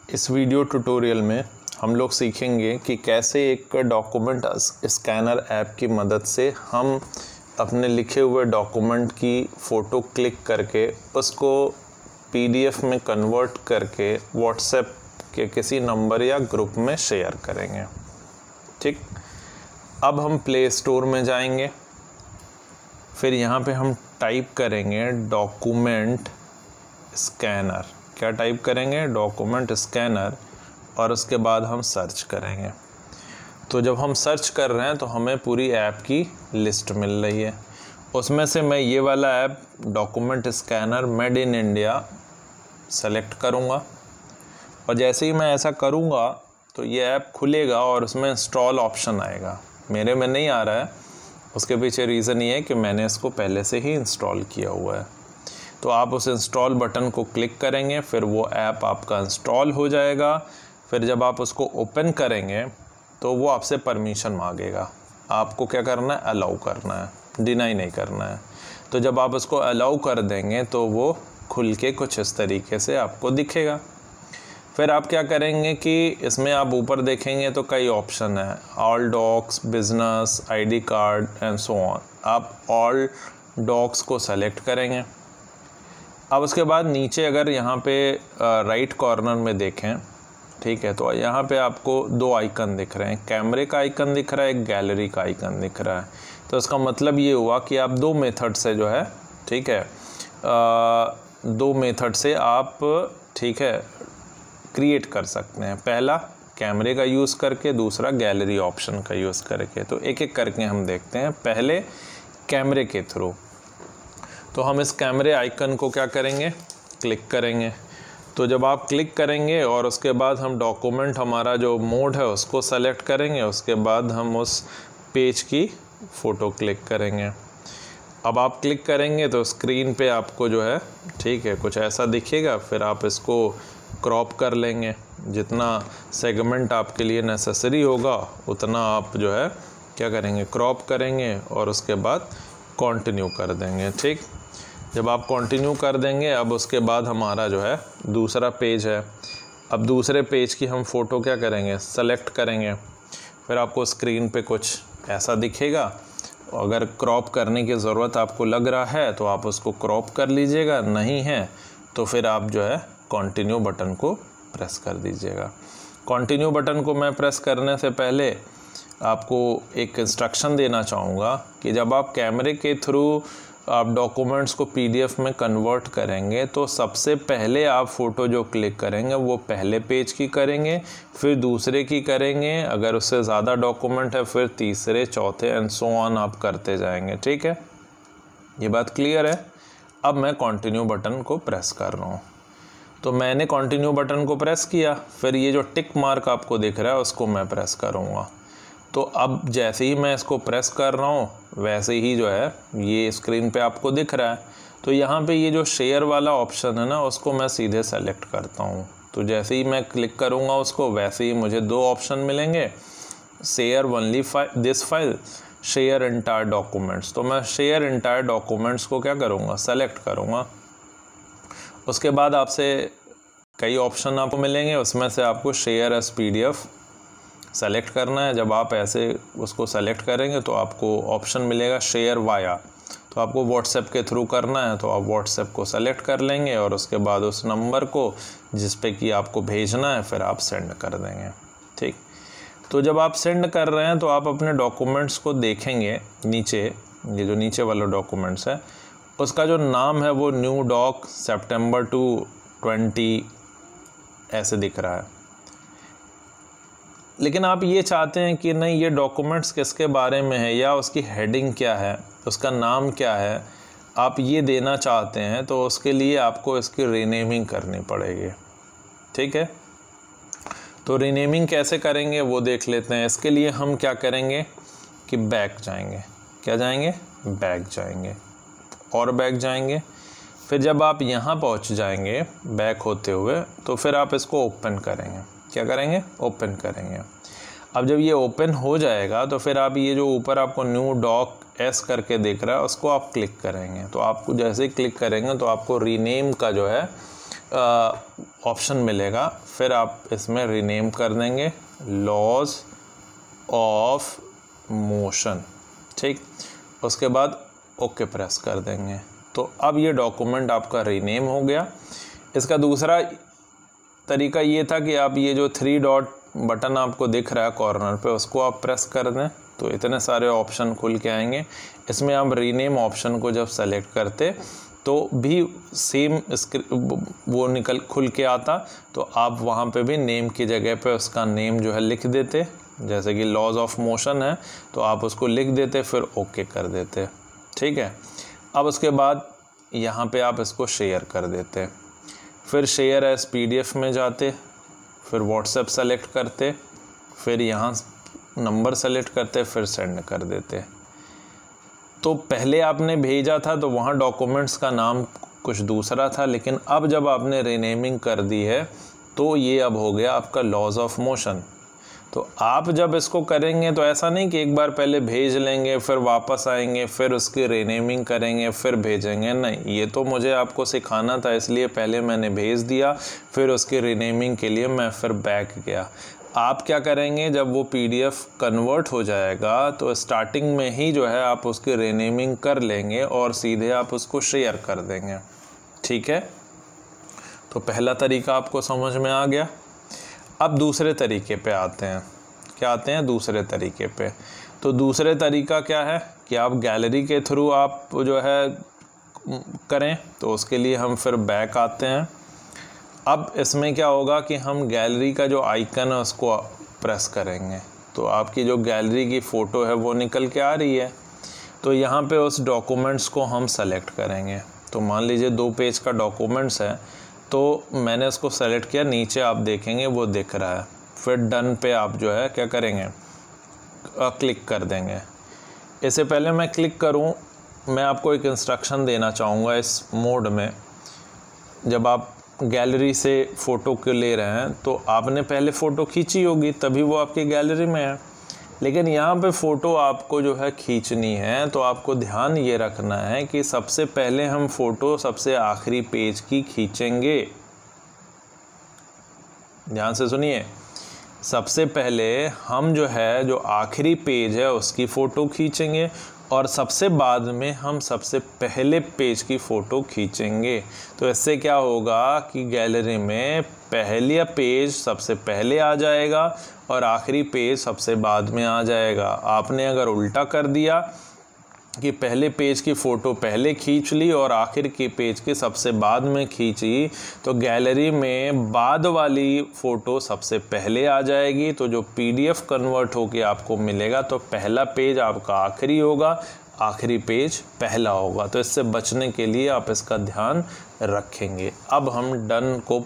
इस video tutorial में हम लोग सीखेंगे कि कैसे एक डॉक्यूमेंट स्कैनर ऐप की मदद से हम अपने लिखे हुए डॉक्यूमेंट की फ़ोटो क्लिक करके उसको पीडीएफ में कन्वर्ट करके व्हाट्सएप के किसी नंबर या ग्रुप में शेयर करेंगे। ठीक, अब हम प्ले स्टोर में जाएंगे, फिर यहाँ पे हम टाइप करेंगे डॉक्यूमेंट स्कैनर। क्या टाइप करेंगे? डॉक्यूमेंट स्कैनर, और उसके बाद हम सर्च करेंगे। तो जब हम सर्च कर रहे हैं तो हमें पूरी ऐप की लिस्ट मिल रही है। उसमें से मैं ये वाला app document scanner made in India select करूँगा, और जैसे ही मैं ऐसा करूँगा तो ये ऐप खुलेगा और उसमें इंस्टॉल ऑप्शन आएगा। मेरे में नहीं आ रहा है, उसके पीछे रीज़न ये है कि मैंने इसको पहले से ही इंस्टॉल किया हुआ है। तो आप उस इंस्टॉल बटन को क्लिक करेंगे, फिर वो ऐप आपका इंस्टॉल हो जाएगा। फिर जब आप उसको ओपन करेंगे तो वो आपसे परमिशन मांगेगा। आपको क्या करना है? अलाउ करना है, डिनाई नहीं करना है। तो जब आप उसको अलाउ कर देंगे तो वो खुल के कुछ इस तरीके से आपको दिखेगा। फिर आप क्या करेंगे कि इसमें आप ऊपर देखेंगे तो कई ऑप्शन है, all docs, business, ID card and so on. आप ऑल डॉक्स को सेलेक्ट करेंगे। अब उसके बाद नीचे अगर यहाँ पे राइट कॉर्नर में देखें, ठीक है, तो यहाँ पे आपको दो आइकन दिख रहे हैं, कैमरे का आइकन दिख रहा है, एक गैलरी का आइकन दिख रहा है। तो इसका मतलब ये हुआ कि आप दो मेथड से जो है, ठीक है, दो मेथड से आप, ठीक है, क्रिएट कर सकते हैं। पहला कैमरे का यूज़ करके, दूसरा गैलरी ऑप्शन का यूज़ करके। तो एक एक करके हम देखते हैं। पहले कैमरे के थ्रू, तो हम इस कैमरे आइकन को क्या करेंगे? क्लिक करेंगे। तो जब आप क्लिक करेंगे और उसके बाद हम डॉक्यूमेंट, हमारा जो मोड है उसको सेलेक्ट करेंगे, उसके बाद हम उस पेज की फ़ोटो क्लिक करेंगे। अब आप क्लिक करेंगे तो स्क्रीन पे आपको जो है, ठीक है, कुछ ऐसा दिखेगा। फिर आप इसको क्रॉप कर लेंगे, जितना सेगमेंट आपके लिए नेसेसरी होगा उतना आप जो है क्या करेंगे? क्रॉप करेंगे और उसके बाद कंटिन्यू कर देंगे। ठीक, जब आप कंटिन्यू कर देंगे, अब उसके बाद हमारा जो है दूसरा पेज है। अब दूसरे पेज की हम फ़ोटो क्या करेंगे? सेलेक्ट करेंगे। फिर आपको स्क्रीन पे कुछ ऐसा दिखेगा। अगर क्रॉप करने की ज़रूरत आपको लग रहा है तो आप उसको क्रॉप कर लीजिएगा, नहीं है तो फिर आप जो है कंटिन्यू बटन को प्रेस कर दीजिएगा। कंटिन्यू बटन को मैं प्रेस करने से पहले आपको एक इंस्ट्रक्शन देना चाहूँगा कि जब आप कैमरे के थ्रू आप डॉक्यूमेंट्स को पीडीएफ में कन्वर्ट करेंगे तो सबसे पहले आप फ़ोटो जो क्लिक करेंगे वो पहले पेज की करेंगे, फिर दूसरे की करेंगे। अगर उससे ज़्यादा डॉक्यूमेंट है फिर तीसरे, चौथे एंड सो ऑन आप करते जाएंगे। ठीक है, ये बात क्लियर है? अब मैं कंटिन्यू बटन को प्रेस कर रहा हूँ। तो मैंने कंटिन्यू बटन को प्रेस किया, फिर ये जो टिक मार्क आपको दिख रहा है उसको मैं प्रेस करूँगा। तो अब जैसे ही मैं इसको प्रेस कर रहा हूँ वैसे ही जो है ये स्क्रीन पे आपको दिख रहा है। तो यहाँ पे ये जो शेयर वाला ऑप्शन है ना, उसको मैं सीधे सेलेक्ट करता हूँ। तो जैसे ही मैं क्लिक करूँगा उसको, वैसे ही मुझे दो ऑप्शन मिलेंगे, share only this file, share entire documents. तो मैं शेयर एंटायर डॉक्यूमेंट्स को क्या करूँगा? सेलेक्ट करूँगा। उसके बाद आपसे कई ऑप्शन आपको मिलेंगे, उसमें से आपको शेयर एज पीडीएफ सेलेक्ट करना है। जब आप ऐसे उसको सेलेक्ट करेंगे तो आपको ऑप्शन मिलेगा शेयर वाया। तो आपको व्हाट्सएप के थ्रू करना है तो आप व्हाट्सएप को सेलेक्ट कर लेंगे और उसके बाद उस नंबर को जिस पे कि आपको भेजना है फिर आप सेंड कर देंगे। ठीक, तो जब आप सेंड कर रहे हैं तो आप अपने डॉक्यूमेंट्स को देखेंगे नीचे, ये जो नीचे वाला डॉक्यूमेंट्स है उसका जो नाम है वो न्यू डॉक September 20 ऐसे दिख रहा है। लेकिन आप ये चाहते हैं कि नहीं, ये डॉक्यूमेंट्स किसके बारे में है या उसकी हेडिंग क्या है, उसका नाम क्या है, आप ये देना चाहते हैं, तो उसके लिए आपको इसकी रीनेमिंग करनी पड़ेगी। ठीक है, तो रीनेमिंग कैसे करेंगे वो देख लेते हैं। इसके लिए हम क्या करेंगे कि बैक जाएंगे। क्या जाएंगे? बैक जाएंगे और बैक जाएंगे। फिर जब आप यहाँ पहुँच जाएंगे बैक होते हुए तो फिर आप इसको ओपन करेंगे। क्या करेंगे? ओपन करेंगे। अब जब ये ओपन हो जाएगा तो फिर आप ये जो ऊपर आपको न्यू डॉक एस करके दिख रहा है उसको आप क्लिक करेंगे। तो आपको जैसे ही क्लिक करेंगे तो आपको रीनेम का जो है ऑप्शन मिलेगा, फिर आप इसमें रीनेम कर देंगे लॉज ऑफ मोशन, ठीक। उसके बाद ओके प्रेस कर देंगे। तो अब ये डॉक्यूमेंट आपका रीनेम हो गया। इसका दूसरा तरीका ये था कि आप ये जो 3 डॉट बटन आपको दिख रहा है कॉर्नर पे, उसको आप प्रेस कर दें तो इतने सारे ऑप्शन खुल के आएंगे। इसमें आप रीनेम ऑप्शन को जब सेलेक्ट करते तो भी सेम वो खुल के आता, तो आप वहाँ पे भी नेम की जगह पे उसका नेम जो है लिख देते, जैसे कि लॉज ऑफ मोशन है तो आप उसको लिख देते, फिर ओके कर देते, ठीक है। अब उसके बाद यहाँ पे आप इसको शेयर कर देते, फिर शेयर एज PDF में जाते, फिर व्हाट्सएप सेलेक्ट करते, फिर यहाँ नंबर सेलेक्ट करते, फिर सेंड कर देते। तो पहले आपने भेजा था तो वहाँ डॉक्यूमेंट्स का नाम कुछ दूसरा था, लेकिन अब जब आपने रीनेमिंग कर दी है तो ये अब हो गया आपका लॉज ऑफ मोशन। तो आप जब इसको करेंगे तो ऐसा नहीं कि एक बार पहले भेज लेंगे फिर वापस आएंगे फिर उसकी रीनेमिंग करेंगे फिर भेजेंगे, नहीं, ये तो मुझे आपको सिखाना था, इसलिए पहले मैंने भेज दिया, फिर उसकी रीनेमिंग के लिए मैं फिर बैक गया। आप क्या करेंगे, जब वो PDF कन्वर्ट हो जाएगा तो स्टार्टिंग में ही जो है आप उसकी रीनेमिंग कर लेंगे और सीधे आप उसको शेयर कर देंगे, ठीक है। तो पहला तरीका आपको समझ में आ गया। अब दूसरे तरीके पे आते हैं। क्या आते हैं दूसरे तरीके पे? तो दूसरे तरीका क्या है कि आप गैलरी के थ्रू आप जो है करें, तो उसके लिए हम फिर बैक आते हैं। अब इसमें क्या होगा कि हम गैलरी का जो आइकन है उसको प्रेस करेंगे तो आपकी जो गैलरी की फ़ोटो है वो निकल के आ रही है। तो यहाँ पे उस डॉक्यूमेंट्स को हम सेलेक्ट करेंगे। तो मान लीजिए 2 पेज का डॉक्यूमेंट्स है, तो मैंने इसको सेलेक्ट किया, नीचे आप देखेंगे वो दिख रहा है, फिर डन पे आप जो है क्या करेंगे, क्लिक कर देंगे। इससे पहले मैं क्लिक करूं, मैं आपको एक इंस्ट्रक्शन देना चाहूँगा इस मोड में। जब आप गैलरी से फ़ोटो को ले रहे हैं तो आपने पहले फ़ोटो खींची होगी, तभी वो आपकी गैलरी में है, लेकिन यहाँ पे फ़ोटो आपको जो है खींचनी है, तो आपको ध्यान ये रखना है कि सबसे पहले हम फ़ोटो सबसे आखिरी पेज की खींचेंगे। ध्यान से सुनिए, सबसे पहले हम जो है जो आखिरी पेज है उसकी फ़ोटो खींचेंगे और सबसे बाद में हम सबसे पहले पेज की फ़ोटो खींचेंगे। तो इससे क्या होगा कि गैलरी में पहला पेज सबसे पहले आ जाएगा और आखिरी पेज सबसे बाद में आ जाएगा। आपने अगर उल्टा कर दिया कि पहले पेज की फ़ोटो पहले खींच ली और आखिर की पेज की सबसे बाद में खींची, तो गैलरी में बाद वाली फ़ोटो सबसे पहले आ जाएगी। तो जो PDF कन्वर्ट होके आपको मिलेगा तो पहला पेज आपका आखिरी होगा, आखिरी पेज पहला होगा। तो इससे बचने के लिए आप इसका ध्यान रखेंगे। अब हम डन को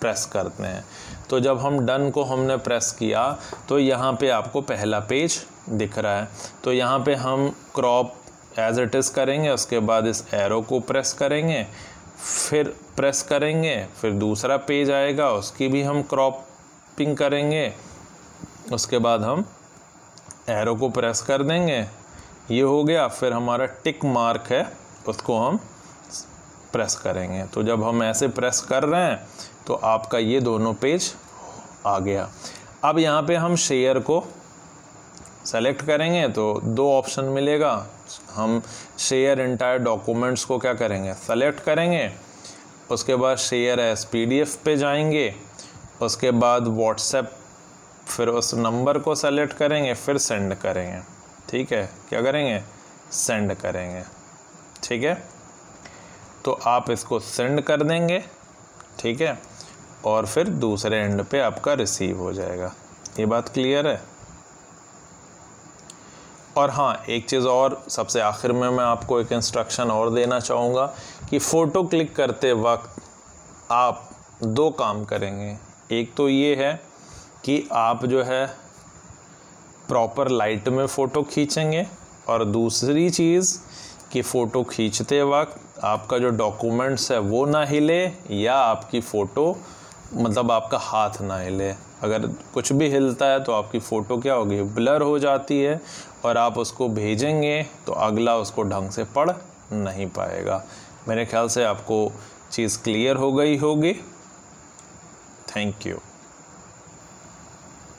प्रेस करते हैं। तो जब हम डन को हमने प्रेस किया तो यहाँ पे आपको पहला पेज दिख रहा है। तो यहाँ पे हम क्रॉप एज इट इज़ करेंगे, उसके बाद इस एरो को प्रेस करेंगे, फिर प्रेस करेंगे, फिर दूसरा पेज आएगा उसकी भी हम क्रॉपिंग करेंगे, उसके बाद हम एरो को प्रेस कर देंगे, ये हो गया। फिर हमारा टिक मार्क है उसको हम प्रेस करेंगे। तो जब हम ऐसे प्रेस कर रहे हैं तो आपका ये दोनों पेज आ गया। अब यहाँ पे हम शेयर को सेलेक्ट करेंगे तो 2 ऑप्शन मिलेगा। हम शेयर एंटायर डॉक्यूमेंट्स को क्या करेंगे, सेलेक्ट करेंगे, उसके बाद शेयर एज PDF पे जाएंगे, उसके बाद व्हाट्सएप, फिर उस नंबर को सेलेक्ट करेंगे, फिर सेंड करेंगे, ठीक है। क्या करेंगे, सेंड करेंगे, ठीक है। तो आप इसको सेंड कर देंगे, ठीक है, और फिर दूसरे एंड पे आपका रिसीव हो जाएगा। ये बात क्लियर है। और हाँ, एक चीज़ और सबसे आखिर में मैं आपको एक इंस्ट्रक्शन और देना चाहूँगा कि फ़ोटो क्लिक करते वक्त आप 2 काम करेंगे। एक तो ये है कि आप जो है प्रॉपर लाइट में फ़ोटो खींचेंगे, और दूसरी चीज़ कि फ़ोटो खींचते वक्त आपका जो डॉक्यूमेंट्स है वो ना हिले, या आपकी फ़ोटो मतलब आपका हाथ ना हिले। अगर कुछ भी हिलता है तो आपकी फ़ोटो क्या होगी, ब्लर हो जाती है, और आप उसको भेजेंगे तो अगला उसको ढंग से पढ़ नहीं पाएगा। मेरे ख्याल से आपको चीज़ क्लियर हो गई होगी। Thank you.